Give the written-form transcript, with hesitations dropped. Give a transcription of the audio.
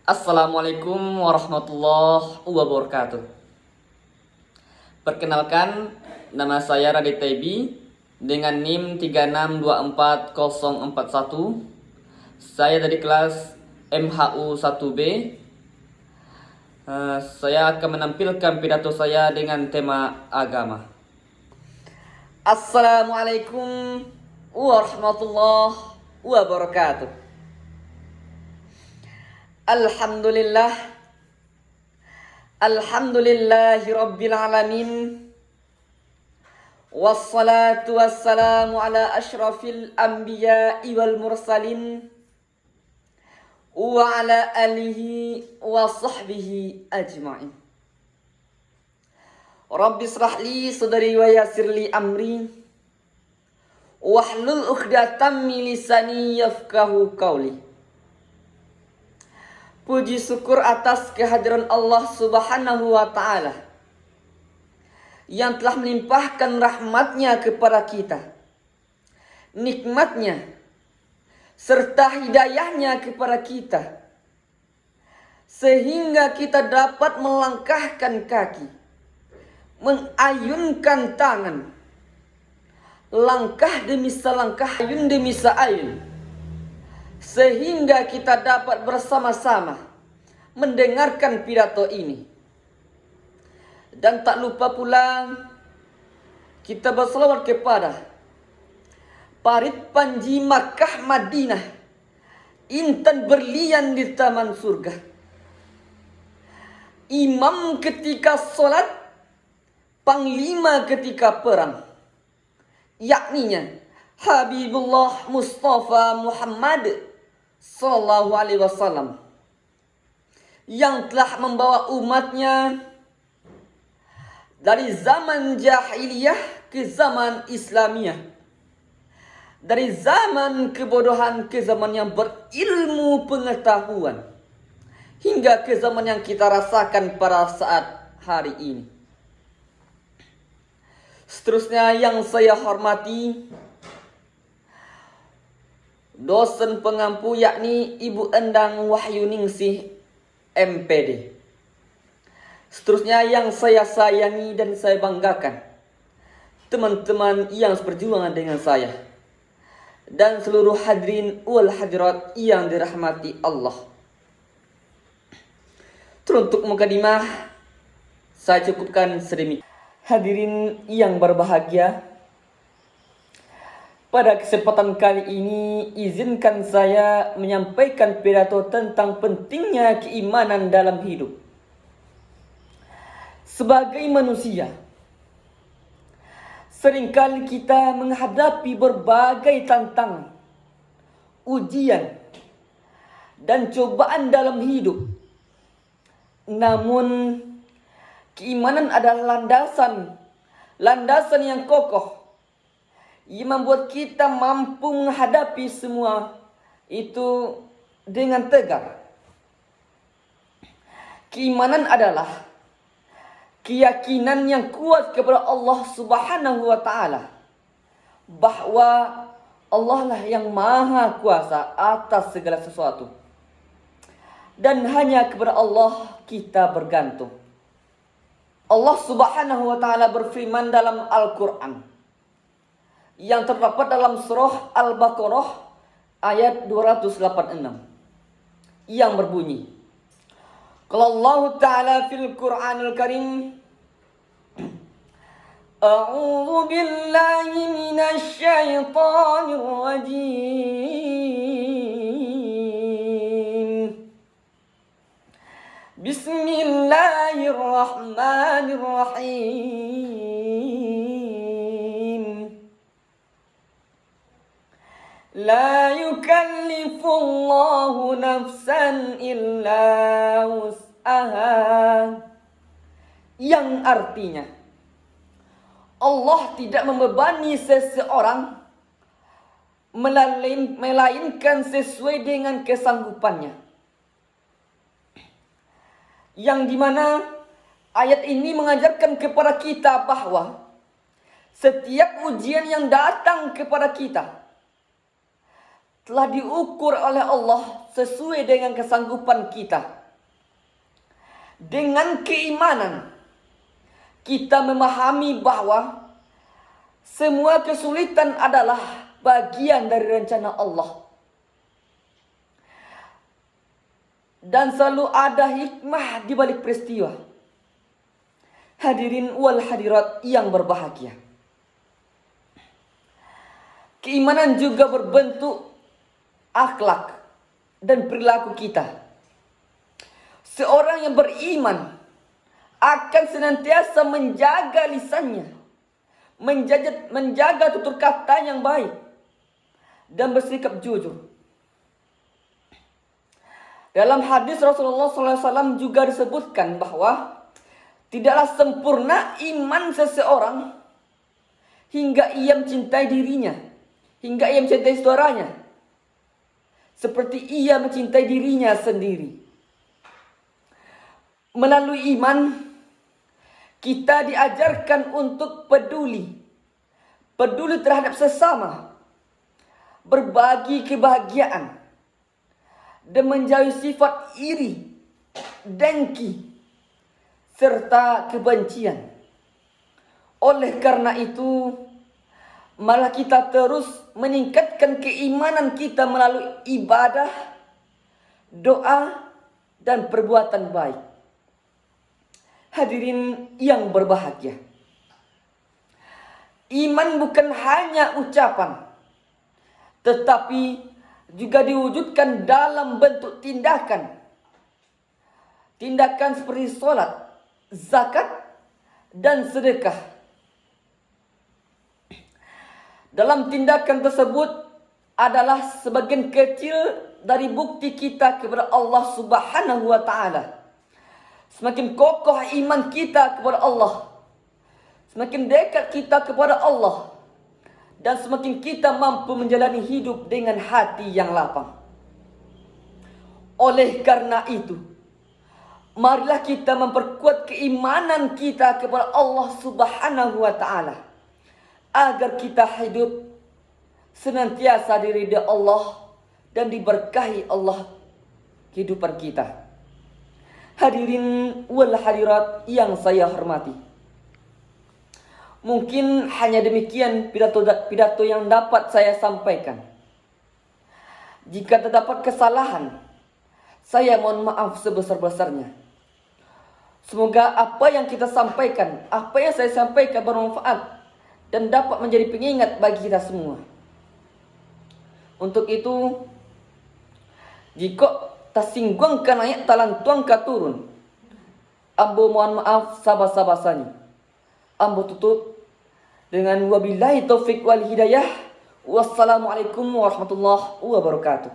Assalamualaikum warahmatullahi wabarakatuh. Perkenalkan, nama saya Radit Taibi dengan NIM 3624041. Saya dari kelas MHU 1B. Saya akan menampilkan pidato saya dengan tema agama. Assalamualaikum warahmatullahi wabarakatuh. Alhamdulillah, alhamdulillahi rabbil alamin. Wassalatu wassalamu ala ashrafil anbiya'i wal mursalin wa ala alihi wa sahbihi ajma'in. Rabbi israh li sadri wa yassir li amri wahlul 'uqdatam min lisani yafqahu qawli. Puji syukur atas kehadiran Allah Subhanahu wa ta'ala yang telah melimpahkan rahmatnya kepada kita, nikmatnya serta hidayahnya kepada kita, sehingga kita dapat melangkahkan kaki, mengayunkan tangan, langkah demi selangkah, ayun demi seayun, sehingga kita dapat bersama-sama mendengarkan pidato ini. Dan tak lupa pula kita berselawat kepada parit panji Makkah Madinah, intan berlian di taman surga, imam ketika solat, panglima ketika perang, yakninya Habibullah Mustafa Muhammad Sallallahu Alaihi Wasallam, yang telah membawa umatnya dari zaman jahiliyah ke zaman Islamiyah, dari zaman kebodohan ke zaman yang berilmu pengetahuan, hingga ke zaman yang kita rasakan pada saat hari ini. Seterusnya yang saya hormati dosen pengampu, yakni Ibu Endang Wahyuningsih MPD. Seterusnya yang saya sayangi dan saya banggakan, teman-teman yang seperjuangan dengan saya, dan seluruh hadirin wal hadirat yang dirahmati Allah. Teruntuk mukadimah saya cukupkan sedemikian. Hadirin yang berbahagia, pada kesempatan kali ini izinkan saya menyampaikan pidato tentang pentingnya keimanan dalam hidup. Sebagai manusia, seringkali kita menghadapi berbagai tantangan, ujian, dan cobaan dalam hidup. Namun, keimanan adalah landasan yang kokoh yang membuat kita mampu menghadapi semua itu dengan tegar. Keimanan adalah keyakinan yang kuat kepada Allah Subhanahu wa ta'ala, bahwa Allah lah yang maha kuasa atas segala sesuatu, dan hanya kepada Allah kita bergantung. Allah Subhanahu wa ta'ala berfirman dalam Al-Quran yang terdapat dalam surah Al-Baqarah ayat 286 yang berbunyi, kalau Allah Ta'ala fil Qur'anil Karim, A'udzu billahi minasy syaithanir rajim. Bismillahirrahmanirrahim. La yukallifullahu nafsan illa wus'aha. Yang artinya, Allah tidak membebani seseorang melainkan sesuai dengan kesanggupannya. Yang dimana ayat ini mengajarkan kepada kita bahwa setiap ujian yang datang kepada kita telah diukur oleh Allah sesuai dengan kesanggupan kita. Dengan keimanan, kita memahami bahwa semua kesulitan adalah bagian dari rencana Allah. Dan selalu ada hikmah di balik peristiwa. Hadirin wal hadirat yang berbahagia. Keimanan juga berbentuk akhlak dan perilaku kita. Seorang yang beriman akan senantiasa menjaga lisannya, menjaga tutur kata yang baik, dan bersikap jujur. Dalam hadis Rasulullah SAW juga disebutkan bahwa tidaklah sempurna iman seseorang hingga ia mencintai dirinya, hingga ia mencintai saudaranya, seperti ia mencintai dirinya sendiri. Melalui iman, kita diajarkan untuk peduli terhadap sesama, berbagi kebahagiaan, dan menjauhi sifat iri, dengki, serta kebencian. Oleh karena itu, malah kita terus meningkatkan keimanan kita melalui ibadah, doa, dan perbuatan baik. Hadirin yang berbahagia, iman bukan hanya ucapan, tetapi juga diwujudkan dalam bentuk tindakan. Tindakan seperti sholat, zakat, dan sedekah. Dalam tindakan tersebut adalah sebagian kecil dari bukti kita kepada Allah Subhanahu wa Ta'ala. Semakin kokoh iman kita kepada Allah, semakin dekat kita kepada Allah, dan semakin kita mampu menjalani hidup dengan hati yang lapang. Oleh karena itu, marilah kita memperkuat keimanan kita kepada Allah Subhanahu wa Ta'ala, agar kita hidup senantiasa diridai Allah dan diberkahi Allah kehidupan kita. Hadirin wal hadirat yang saya hormati, mungkin hanya demikian pidato yang dapat saya sampaikan. Jika terdapat kesalahan, saya mohon maaf sebesar-besarnya. Semoga apa yang kita sampaikan, apa yang saya sampaikan bermanfaat dan dapat menjadi pengingat bagi kita semua. Untuk itu, jika tersinggung ayat talantuang katurun, ambo mohon maaf sabah-sabasanya. Ambo tutup dengan wabillahi taufik wal hidayah. Wassalamualaikum warahmatullahi wabarakatuh.